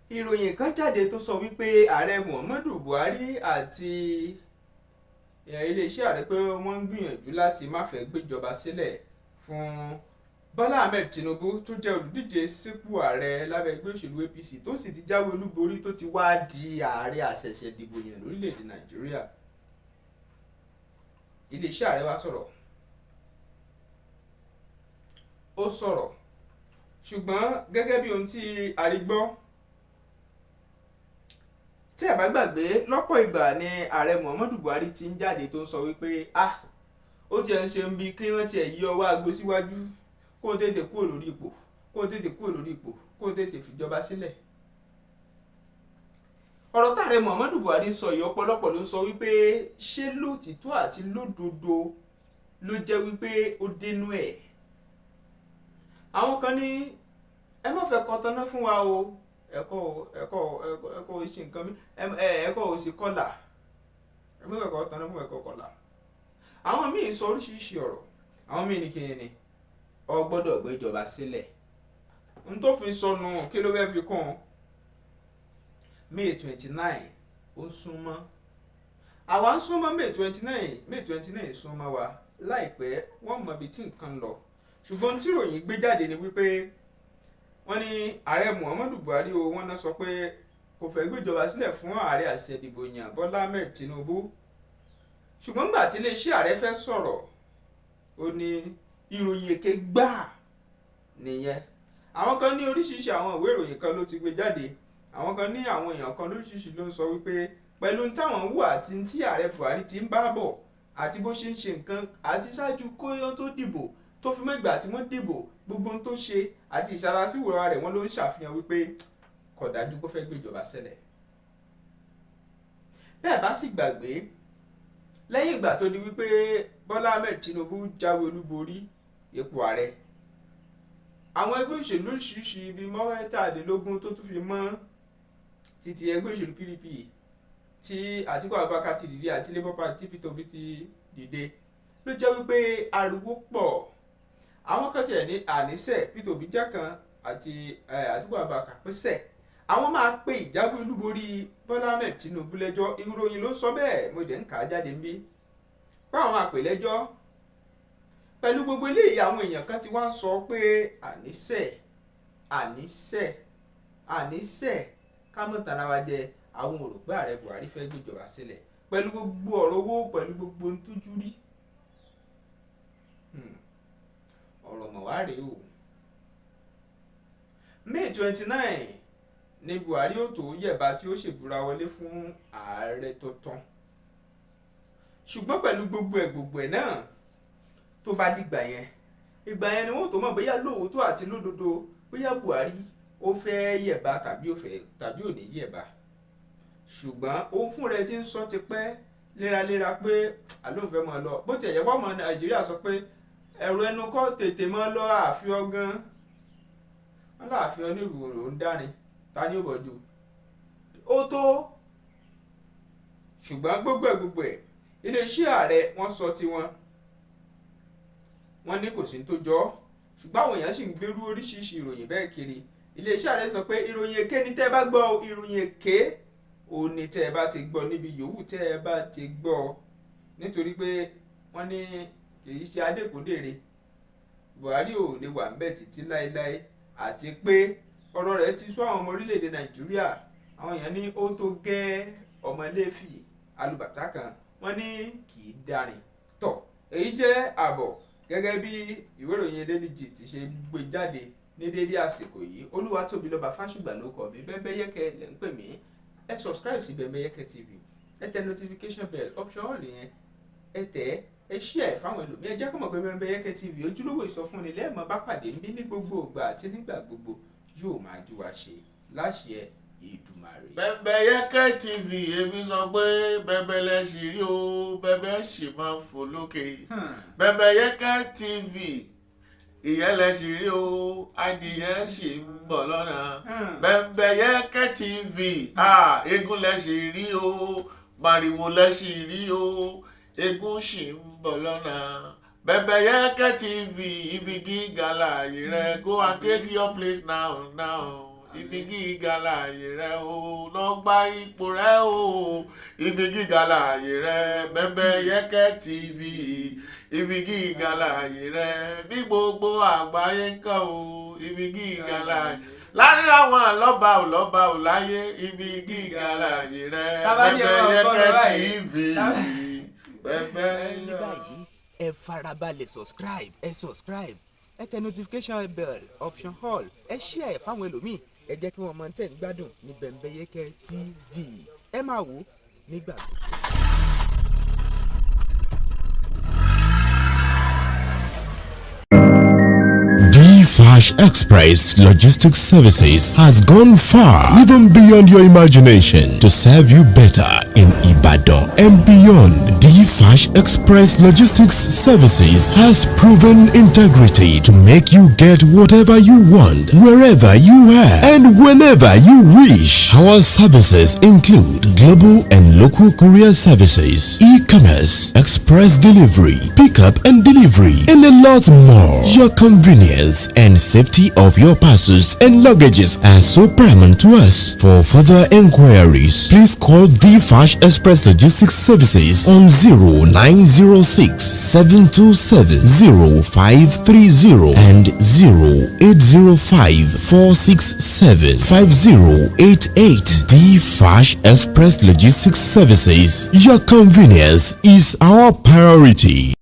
ìròyìn kan jáde tó sọ wípé ààrẹ Muhammadu Buhari àti iléeṣẹ́ ààrẹ pé wọ́n ń gbìyànjú láti má fẹ́ gbéjọba sílẹ̀ fún Bọ́lá Ahmed Tinubu tó jẹ́ olùdíje sípò ààrẹ lábẹ́ ẹgbẹ́ òṣèlú APC tó sì ti jáwé olúborí tó ti wá di ààrẹ àṣẹ̀ṣẹ̀ dìbò yàn lórílẹ̀‐èdè Nàìjíríà. Iléeṣẹ́ ààrẹ wa sọ̀rọ̀, ó sọ̀rọ̀, ṣùgbọ́n gẹ́gẹ́ bí ohun tí a rí gbọ́, tí ẹ bá gbàgbé lọ́pọ̀ ìgbà ni ààrẹ Muhammadu Buhari ti ń jáde tó ń sọ wípé ó ti ẹ̀ ń ṣe ń bi kí wọ́n tiẹ̀ yí ọwọ́ aago síwájú kó o tètè kúrò lórí ipò, kó o tètè kúrò lórí ipò, kó o tètè fìjọba sílẹ̀. ọ̀rọ̀ táàrẹ Muhammadu Buhari ń sọ yìí ọ̀pọ̀lọpọ̀ ló ń sọ wípé ṣé lótìtọ́ àti lódodo ló jẹ́ wípé ó dénú ẹ̀. àwọn kan ní ẹ má fẹ́ kọtaná fún wa o, ẹ̀kọ́ ìṣe nǹkan mi, ẹ̀kọ́ òsì kọlà, ẹ má fẹ́ kọtaná fún ẹ̀kọ́ kọlà. àwọn míì sọ oríṣiríṣi ọ̀rọ̀, àwọn míì ní kíni ni ọ gbọ́dọ̀ gbé ìjọba sílẹ̀. n tó fi sọnù kí ló fẹ́ fi kún un. May 29 ó súnmọ́, àwa ń súnmọ́ May 29 súnmọ́ wa láìpẹ́ wọ́n mọ ibi tí nǹkan lọ. ṣùgbọ́n tí ìròyìn gbé jáde ni wípé wọ́n ní ààrẹ Muhammadu Buhari o wọ́n náà sọ pé kò fẹ́ gbéjọba sílẹ̀ fún ààrẹ àṣẹdìbò yàn Bọ́lá Ahmed Tinubu. ṣùgbọ́n nígbà tí iléeṣẹ́ ààrẹ fẹ́ sọ̀rọ̀ ó ní ìròyìn èké gbáà nìyẹn. àwọn kan ní oríṣiríṣi àwọn ìwé ìròyìn kan ló ti gbé jáde, àwọn kan ní àwọn èèyàn kan lóríṣiríṣi ló ń sọ wípé pẹ̀lú táwọn wù àti tí ààrẹ Buhari ti ń bá bọ̀ àti bó ṣe ń ṣe nǹkan àti ṣáájú kóyán tó dìbò tó fi mẹ́gbà tí wọ́n dìbò gbogbo ohun tó ṣe àti ìṣarasíwòrán rẹ̀ wọ́n ló ń ṣàfihàn wípé kò dájú kó fẹ́ gbéjọba ṣẹlẹ̀. bẹ́ẹ̀ bá sì gbàgbé lẹ́yìn ìgbà tó di wípé Bọ́lá Ahmed Tinubu jáwé olúborí ipò ààrẹ, àwọn ẹgbẹ́ òṣèlú lóríṣiríṣi bíi mọ́kàndínlógún tó tún fi mọ́ títí ẹgbẹ́ òṣèlú PDP tí Àtíkù Abubakar ti dìde àti Labour Party Peter Obi ti dìde ló jẹ́ wípé ariwo pọ̀. àwọn kan tiẹ̀ ní àníṣe Peter Obi jẹ́ kan àti Àtíkù Abubakar pèsè àwọn máa pe ìjáwé olúborí Bọ́lá Ahmed Tinubu lẹ́jọ́. ìròyìn ló sọ bẹ́ẹ̀, mo dẹ̀ ń kà á jáde níbí báwọn máa pè lẹ́jọ́. pẹ̀lú gbogbo eléyìí àwọn èèyàn kan ti wá ń sọ pé àníṣe ká mọ̀ tara wa jẹ, àwọn ò rò pé ààrẹ Buhari fẹ́ gbéjọba sílẹ̀ pẹ̀lú gbogbo ọ̀rọ̀ owó, pẹ̀lú gbogbo ohun tójú rí. ọ̀rọ̀ mọ̀ wá rèé o. May 29 ni Buhari ó tó yẹ̀bá tí ó ṣèbúra wọlé fún ààrẹ tuntun. ṣùgbọ́n pẹ̀lú gbogbo ẹ̀ náà tó bá dìgbà yẹn, ìgbà yẹn ni wọ́n tó mọ̀ bóyá lóòótọ́ àti lódodo bóyá Buhari ó fẹ́ yẹ̀bá tàbí ò ní yẹ̀bá. ṣùgbọ́n òun fún rẹ̀ ti ń sọ tipẹ́ léraléra pé àlóhùn fẹ́ máa lọ, bó tiẹ̀ yẹ kó ọmọ Nàìjíríà sọ pé ẹ̀rọ ẹnu kọ́ tètè máa lọ ààfin ọgán, wọn láàfin onírúurú ló ń dárin, ta ni ó bọ̀jú ó tó. ṣùgbọ́n gbogbo ẹ̀ iléeṣẹ́ ààrẹ wọ́n sọ tiwọn, wọ́n ní kò sí tó jọ, ṣùgbọ́n àwọn èèyàn sì ń gbérú oríṣiríṣi ìròyìn bẹ́ẹ̀ kiri. iléeṣẹ́ ààrẹ sọ pé ìròyìn èké ni tẹ́ ẹ bá gbọ́, ìròyìn èké òun ni tẹ́ ẹ bá ti gbọ́ níbi yòówù tẹ́ ẹ bá ti gbọ́, nítorí pé wọ́n ní kì í ṣe adékòdèrè, Buhari ò lè wà ńbẹ̀ títí láéláé, àti pé ọ̀rọ̀ rẹ̀ ti sún àwọn ọmọ orílẹ̀-èdè Nàìjíríà. àwọn èèyàn ní ó tó gẹ́ ọmọ Léfì alùbàtà kan, wọ́n ní kì í darin tọ̀. èyí jẹ́ àbọ̀ gẹ́gẹ́ bí ìwé ìròyìn Daily Gist ti ṣe gbé jáde ní dédé àsìkò yìí. Olúwatóbilọ́ba Fásùgbà ló kọ mí, Bẹ́mbẹ́yẹ́kẹ́ lẹ́ ń pè mí. ẹ subscribe sí Bẹ́mbẹ́yẹ́kẹ́ TV, ẹ tẹ notification bell option all yẹn, ẹ tẹ̀ ẹ share fáwọn ẹlòmíì, ẹ jẹ́ kó mọ̀ pé Bẹ́mbẹ́yẹ́kẹ́ TV ojúlówó ìsọfúnni lẹ́ẹ̀mọ́ bá pàdé níbí ní gbogbo ìgbà àti nígbà gbogbo yóò máa jú wa ṣe láṣẹ Èdùmàrè. Bẹ́mbẹ́yẹ́kẹ́ TV èmi sọ pé bẹ́bẹ́ lẹ ṣì rí o, bẹ́bẹ́ ṣì máa fò lókè. Bẹ́mbẹ́yẹ́kẹ́ TV ìyẹn lẹ ṣì rí o, adìyẹ ṣì ń bọ̀ lọ́nà. Bẹ́mbẹ́yẹ́kẹ́ TV eégún lẹ ṣì rí o, màrìwò lẹ ṣì rí o, eégún ṣì ń bọ̀ lọ́nà. Bẹ́mbẹ́yẹ́kẹ́ TV ibi gíga láàyè rẹ, go and take your place now. ibi gíga láàyè rẹ o, lọ gba ipò rẹ o, ibi gíga láàyè rẹ, Bembeyeke TV, ibi gíga láàyè rẹ, ní gbogbo àgbáyé nǹkan o, ibi gíga láàyè láàrin àwọn lọ́ba ò láyé, ibi gíga láàyè rẹ, Bembeyeke TV. ní báyìí ẹ farabalẹ̀ subscribe ẹ tẹ notification bell option all, ẹ share ẹ fáwọn ẹlòmíì, ẹ jẹ́ kí wọ́n mọ̀ tẹ́ ń gbádùn ní Bembeyeke TV, ẹ máa wò nígbà gbogbo. Flash Express Logistics Services has gone far, even beyond your imagination, to serve you better in Ibadan and beyond. Flash Express Logistics Services has proven integrity to make you get whatever you want, wherever you are, and whenever you wish. Our services include global and local courier services, e-commerce, express delivery, pickup and delivery, and a lot more. Your convenience and safety of your parcels and luggages are so paramount to us. For further inquiries, please call Flash Express Logistics Services on 0906 727 0530 and 0805 467 5088. Flash Express Logistics Services. Your convenience is our priority.